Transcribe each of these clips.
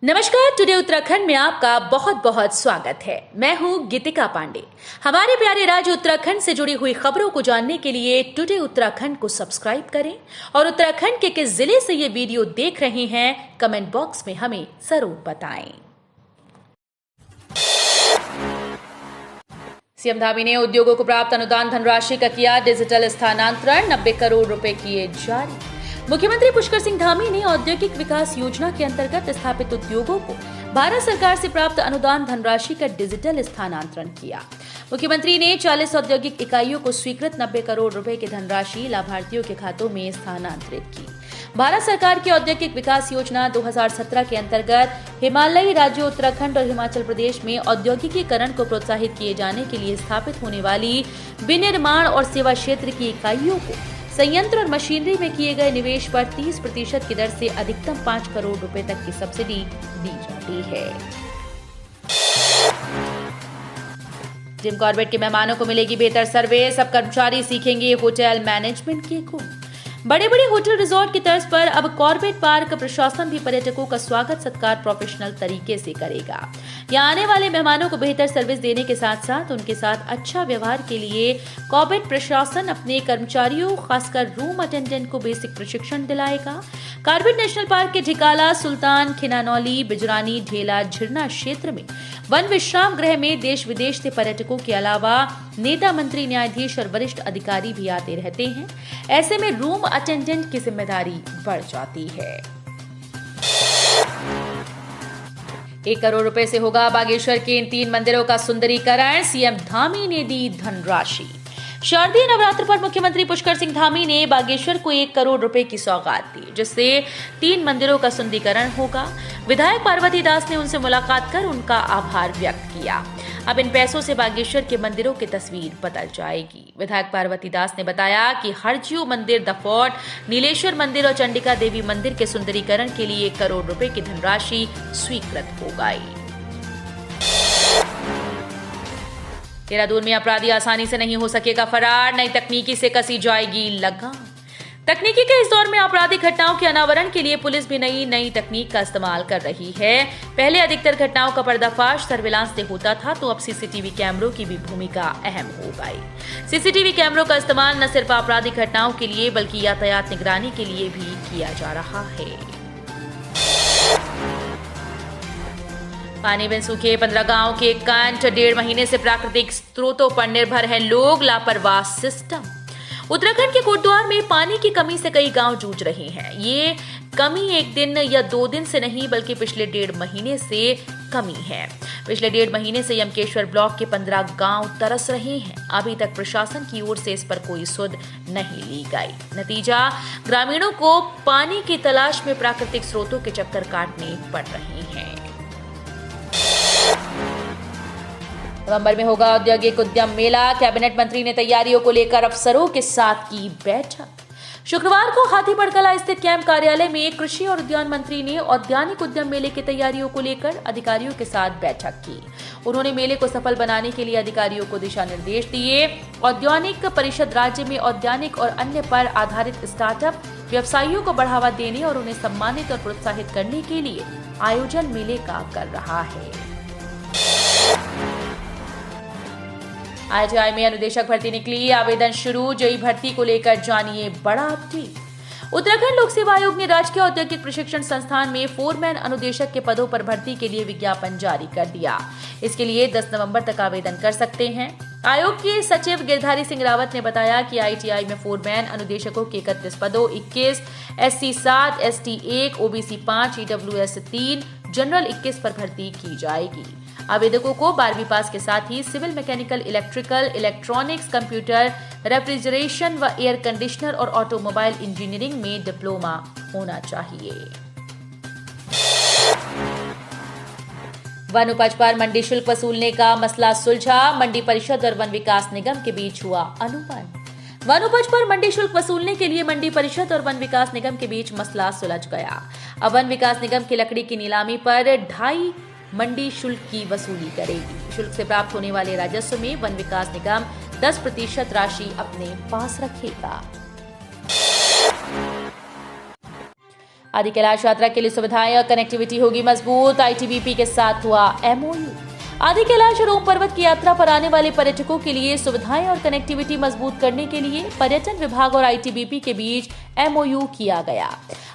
नमस्कार। टुडे उत्तराखंड में आपका बहुत बहुत स्वागत है। मैं हूं गीतिका पांडे। हमारे प्यारे राज्य उत्तराखंड से जुड़ी हुई खबरों को जानने के लिए टुडे उत्तराखंड को सब्सक्राइब करें और उत्तराखंड के किस जिले से ये वीडियो देख रहे हैं कमेंट बॉक्स में हमें जरूर बताएं। सीएम धामी ने उद्योगों को प्राप्त अनुदान धनराशि का किया डिजिटल स्थानांतरण, 90 करोड़ रुपए किए जारी। मुख्यमंत्री पुष्कर सिंह धामी ने औद्योगिक विकास योजना के अंतर्गत स्थापित उद्योगों को भारत सरकार से प्राप्त अनुदान धनराशि का डिजिटल स्थानांतरण किया। मुख्यमंत्री ने 40 औद्योगिक इकाइयों को स्वीकृत 90 करोड़ रुपए की धनराशि लाभार्थियों के खातों में स्थानांतरित की। भारत सरकार की औद्योगिक विकास योजना 2017 के अंतर्गत हिमालयी राज्यों उत्तराखंड और हिमाचल प्रदेश में औद्योगिकीकरण को प्रोत्साहित किए जाने के लिए स्थापित होने वाली विनिर्माण और सेवा क्षेत्र की इकाइयों को संयंत्र और मशीनरी में किए गए निवेश पर 30% की दर से अधिकतम 5 करोड़ रुपए तक की सब्सिडी दी जाती है। जिम कॉर्बेट के मेहमानों को मिलेगी बेहतर सर्विस, अब कर्मचारी सीखेंगे होटल मैनेजमेंट के गुण। बड़े बड़े होटल रिजॉर्ट की तर्ज पर अब कॉर्बेट पार्क प्रशासन भी पर्यटकों का स्वागत सत्कार प्रोफेशनल तरीके से करेगा। यहाँ आने वाले मेहमानों को बेहतर सर्विस देने के साथ साथ उनके साथ अच्छा व्यवहार के लिए कॉर्बेट प्रशासन अपने कर्मचारियों खासकर रूम अटेंडेंट को बेसिक प्रशिक्षण दिलाएगा। कॉर्बेट नेशनल पार्क के ढिकाला, सुल्तान, खिनानौली, बिजरानी, ढेला, झिरना क्षेत्र में वन विश्राम गृह में देश विदेश से पर्यटकों के अलावा नेता, मंत्री, न्यायाधीश और वरिष्ठ अधिकारी भी आते रहते हैं। ऐसे में रूम अटेंडेंट की जिम्मेदारी बढ़ जाती है। 1 करोड़ रुपए से होगा बागेश्वर के इन 3 मंदिरों का सुंदरीकरण, सीएम धामी ने दी धनराशि। शारदीय नवरात्र पर मुख्यमंत्री पुष्कर सिंह धामी ने बागेश्वर को 1 करोड़ रुपए की सौगात दी, जिससे 3 मंदिरों का सुंदरीकरण होगा। विधायक पार्वती दास ने उनसे मुलाकात कर उनका आभार व्यक्त किया। अब इन पैसों से बागेश्वर के मंदिरों की तस्वीर बदल जाएगी। विधायक पार्वती दास ने बताया कि हरज्यू मंदिर, द फोर्ट, नीलेश्वर मंदिर और चंडिका देवी मंदिर के सुंदरीकरण के लिए 1 करोड़ रुपए की धनराशि स्वीकृत हो गई। देहरादून में अपराधी आसानी से नहीं हो सकेगा फरार, नई तकनीकी से कसी जाएगी लगाम। तकनीकी के इस दौर में आपराधिक घटनाओं के अनावरण के लिए पुलिस भी नई तकनीक का इस्तेमाल कर रही है। पहले अधिकतर घटनाओं का पर्दाफाश सर्विलांस से होता था, तो अब सीसीटीवी कैमरों की भी भूमिका अहम हो गई। सीसीटीवी कैमरों का इस्तेमाल न सिर्फ आपराधिक घटनाओं के लिए बल्कि यातायात निगरानी के लिए भी किया जा रहा है। पानी बिन सूखे 15 गांव के कंठ, 1.5 महीने से प्राकृतिक स्रोतों पर निर्भर हैं लोग, लापरवाह सिस्टम। उत्तराखंड के कोटद्वार में पानी की कमी से कई गांव जूझ रहे हैं। ये कमी 1 दिन या 2 दिन से नहीं बल्कि पिछले 1.5 महीने से कमी है। पिछले 1.5 महीने से यमकेश्वर ब्लॉक के 15 गांव तरस रहे हैं। अभी तक प्रशासन की ओर से इस पर कोई सुध नहीं ली गई। नतीजा, ग्रामीणों को पानी की तलाश में प्राकृतिक स्रोतों के चक्कर काटने पड़ रहे हैं। नवंबर में होगा औद्योगिक उद्यम मेला, कैबिनेट मंत्री ने तैयारियों को लेकर अफसरों के साथ की बैठक। शुक्रवार को हाथीपड़ कला स्थित कैंप कार्यालय में कृषि और उद्यान मंत्री ने औद्यानिक उद्यम मेले की तैयारियों को लेकर अधिकारियों के साथ बैठक की। उन्होंने मेले को सफल बनाने के लिए अधिकारियों को दिशा निर्देश दिए। औद्यानिक परिषद राज्य में औद्यानिक और अन्य पर आधारित स्टार्टअप व्यवसायियों को बढ़ावा देने और उन्हें सम्मानित और प्रोत्साहित करने के लिए आयोजन मेले का कर रहा है। ITI में अनुदेशक भर्ती निकली, आवेदन शुरू। जेईई भर्ती को लेकर जानिए बड़ा अपडेट। उत्तराखंड लोक सेवा आयोग ने राजकीय औद्योगिक प्रशिक्षण संस्थान में फोरमैन अनुदेशक के पदों पर भर्ती के लिए विज्ञापन जारी कर दिया। इसके लिए 10 नवंबर तक आवेदन कर सकते हैं। आयोग के सचिव गिरधारी सिंह रावत ने बताया कि ITI में फोरमैन अनुदेशकों के 31 पदों, 21, SC 7, ST 1, OBC 5, EWS 3, general 21 पर भर्ती की जाएगी। आवेदकों को 12वीं पास के साथ ही civil, mechanical, electrical, electronics, computer, refrigeration व एयर कंडीशनर और ऑटोमोबाइल इंजीनियरिंग में डिप्लोमा होना चाहिए। वन उपज पर मंडी शुल्क वसूलने का मसला सुलझा, मंडी परिषद और वन विकास निगम के बीच हुआ अनुबंध। वन उपज पर मंडी शुल्क वसूलने के लिए मंडी परिषद और वन विकास निगम के बीच मसला सुलझ गया। अब वन विकास निगम की लकड़ी की नीलामी पर 2.5 मंडी शुल्क की वसूली करेगी। शुल्क से प्राप्त होने वाले राजस्व में वन विकास निगम 10% राशि अपने पास रखेगा। आदि कैलाश यात्रा के लिए सुविधाएं और कनेक्टिविटी होगी मजबूत। आईटीबीपी के साथ हुआ एमओयू। आदि कैलाश और ओम पर्वत की यात्रा पर आने वाले पर्यटकों के लिए सुविधाएं और कनेक्टिविटी मजबूत करने के लिए पर्यटन विभाग और आईटीबीपी के बीच एमओयू किया गया।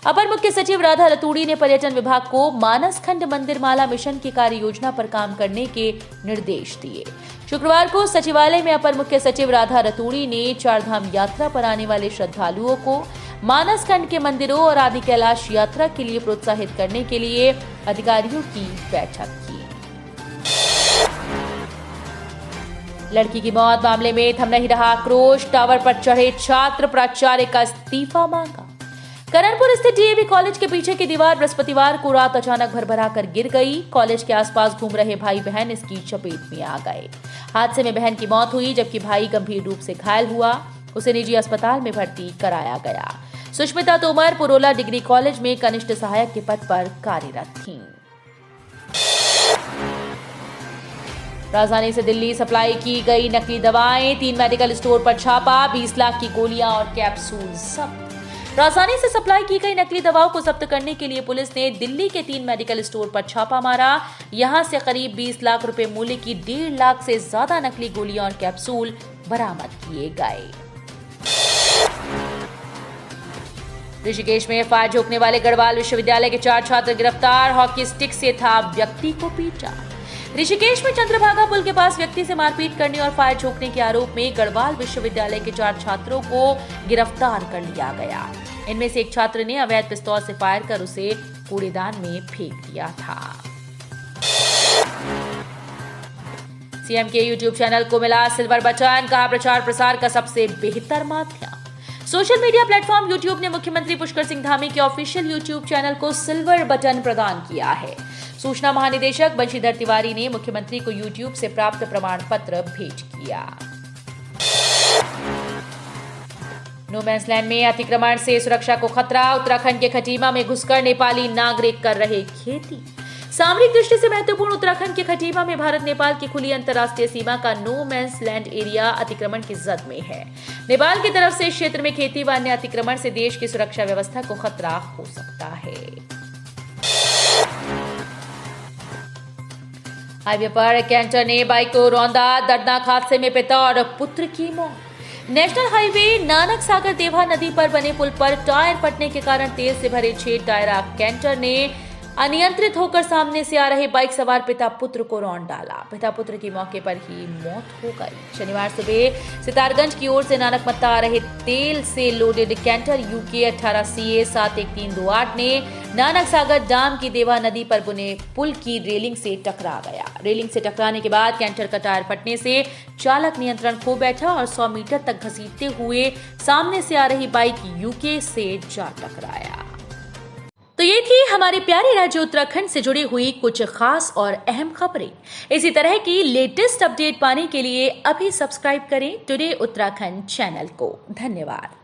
अपर मुख्य सचिव राधा रतूड़ी ने पर्यटन विभाग को मानस खंड मंदिर माला मिशन की कार्य योजना पर काम करने के निर्देश दिए। शुक्रवार को सचिवालय में अपर मुख्य सचिव राधा रतूड़ी ने चारधाम यात्रा पर आने वाले श्रद्धालुओं को मानस खंड के मंदिरों और आदि कैलाश यात्रा के लिए प्रोत्साहित करने के लिए अधिकारियों की बैठक की। लड़की की मौत मामले में थम नहीं रहा आक्रोश। टावर पर चढ़े छात्र, प्राचार्य का इस्तीफा मांगा। करणपुर स्थित डीएवी कॉलेज के पीछे की दीवार बृहस्पतिवार को रात अचानक भरभरा कर गिर गई। कॉलेज के आसपास घूम रहे भाई बहन इसकी चपेट में आ गए। हादसे में बहन की मौत हुई जबकि भाई गंभीर रूप से घायल हुआ। उसे निजी अस्पताल में भर्ती कराया गया। सुष्मिता तोमर पुरोला डिग्री कॉलेज में कनिष्ठ सहायक के पद पर कार्यरत थीं। राजधानी से दिल्ली सप्लाई की गई नकली दवाएं, 3 मेडिकल स्टोर पर छापा, 20 लाख की गोलियां और कैप्सूल जब्त। राजधानी से सप्लाई की गई नकली दवाओं को जब्त करने के लिए पुलिस ने दिल्ली के 3 मेडिकल स्टोर पर छापा मारा। यहां से करीब 20 लाख रुपए मूल्य की 1.5 लाख से ज्यादा नकली गोलियां और कैप्सूल बरामद किए गए। ऋषिकेश में फायर झोंकने वाले गढ़वाल विश्वविद्यालय के 4 छात्र गिरफ्तार। हॉकी स्टिक से था व्यक्ति को पीटा। ऋषिकेश में चंद्रभागा पुल के पास व्यक्ति से मारपीट करने और फायर झोंकने के आरोप में गढ़वाल विश्वविद्यालय के 4 छात्रों को गिरफ्तार कर लिया गया। इनमें से एक छात्र ने अवैध पिस्तौल से फायर कर उसे कूड़ेदान में फेंक दिया था। सीएम के यूट्यूब चैनल को मिला सिल्वर बटन, कहा प्रचार प्रसार का सबसे बेहतर माध्यम। सोशल मीडिया प्लेटफॉर्म यूट्यूब ने मुख्यमंत्री पुष्कर सिंह धामी के ऑफिशियल यूट्यूब चैनल को सिल्वर बटन प्रदान किया है। सूचना महानिदेशक बंशीधर तिवारी ने मुख्यमंत्री को यूट्यूब से प्राप्त प्रमाण पत्र भेंट किया। नोमैंस लैंड में अतिक्रमण से सुरक्षा को खतरा। उत्तराखंड के खटीमा में घुसकर नेपाली नागरिक कर रहे खेती। सामरिक दृष्टि से महत्वपूर्ण उत्तराखंड के खटीमा में भारत नेपाल की खुली अंतर्राष्ट्रीय सीमा का नो मैंस लैंड एरिया अतिक्रमण की जद में है। नेपाल की तरफ से इस क्षेत्र में खेती व अन्य अतिक्रमण से देश की सुरक्षा व्यवस्था को खतरा हो सकता है। हाईवे पर कैंटर ने बाइक को रौंदा। दर्दनाक हादसे में पिता और पुत्र की मौत। नेशनल हाईवे नानक सागर देवा नदी पर बने पुल पर टायर फटने के कारण तेल से भरे 6 टायरा कैंटर ने अनियंत्रित होकर सामने से आ रहे बाइक सवार पिता पुत्र को रौंद डाला। पिता पुत्र की मौके पर ही मौत हो गई। शनिवार सुबह सितारगंज की ओर से नानकमत्ता आ रहे तेल से लोडेड कैंटर यूके 18 CA 71328 ने नानक सागर डाम की देवा नदी पर बने पुल की रेलिंग से टकरा गया। रेलिंग से टकराने के बाद कैंटर का टायर फटने से चालक नियंत्रण खो बैठा और 100 मीटर तक घसीटते हुए सामने से आ रही बाइक यूके से जा टकराया। तो ये थी हमारे प्यारे राज्य उत्तराखंड से जुड़ी हुई कुछ खास और अहम खबरें। इसी तरह की लेटेस्ट अपडेट पाने के लिए अभी सब्सक्राइब करें टुडे उत्तराखंड चैनल को। धन्यवाद।